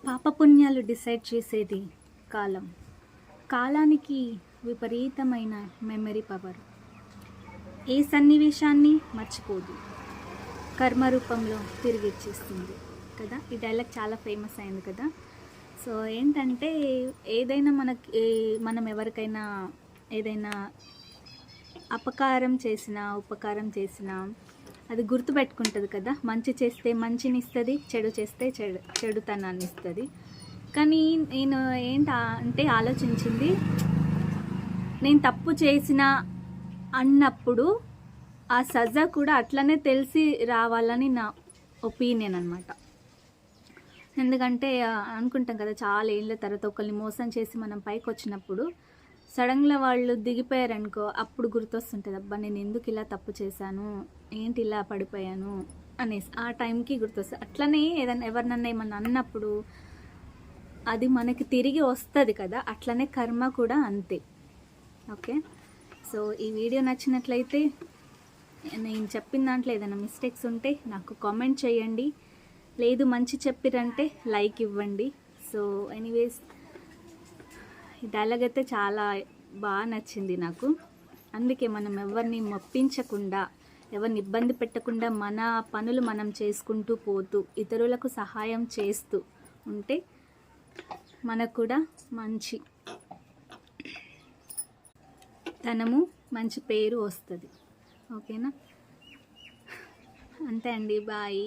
పాపపుణ్యాలు decide చేసేది కాలం. కాలానికి విపరీతమైన మెమరీ పవర్. ఏ సన్నివేశాన్ని మర్చిపోదు, కర్మ రూపంలో తిరిగి ఇచ్చేస్తుంది కదా. ఈ డైలాగ్ చాలా ఫేమస్ అయింది కదా. సో ఏంటంటే ఏదైనా మనం ఎవరికైనా ఏదైనా అపకారం చేసినా ఉపకారం చేసినా అది గుర్తుపెట్టుకుంటుంది కదా. మంచి చేస్తే మంచిని ఇస్తుంది, చెడు చేస్తే చెడుతనాన్ని ఇస్తుంది. కానీ నేను అంటే ఆలోచించింది, నేను తప్పు చేసిన అన్నప్పుడు ఆ సజా కూడా అట్లనే తెలిసి రావాలని నా ఒపీనియన్ అనమాట. ఎందుకంటే అనుకుంటాం కదా, చాలా ఏళ్ళ తర్వాత ఒకరిని మోసం చేసి మనం పైకి వచ్చినప్పుడు సడన్గా వాళ్ళు దిగిపోయారనుకో, అప్పుడు గుర్తొస్తుంటుంది, అబ్బా నేను ఎందుకు ఇలా తప్పు చేశాను, ఏంటి ఇలా పడిపోయాను అనేసి ఆ టైంకి గుర్తొస్తుంది. అట్లనే ఏదైనా ఎవరినన్నా ఏమన్నా అన్నప్పుడు అది మనకి తిరిగి వస్తుంది కదా. అట్లనే కర్మ కూడా అంతే. ఓకే, సో ఈ వీడియో నచ్చినట్లయితే, నేను చెప్పిన దాంట్లో ఏదైనా మిస్టేక్స్ ఉంటే నాకు కామెంట్ చేయండి, లేదు మంచి చెప్పిరంటే లైక్ ఇవ్వండి. సో ఎనీవేస్, ఈ డైలాగ్ అయితే చాలా బాగా నచ్చింది నాకు. అందుకే మనం ఎవరిని మెప్పించకుండా, ఎవరిని ఇబ్బంది పెట్టకుండా మన పనులు మనం చేసుకుంటూ పోతూ ఇతరులకు సహాయం చేస్తూ ఉంటే మనకు కూడా మంచి ధనము, మంచి పేరు వస్తుంది. ఓకేనా? అంతే అండి, బాయ్.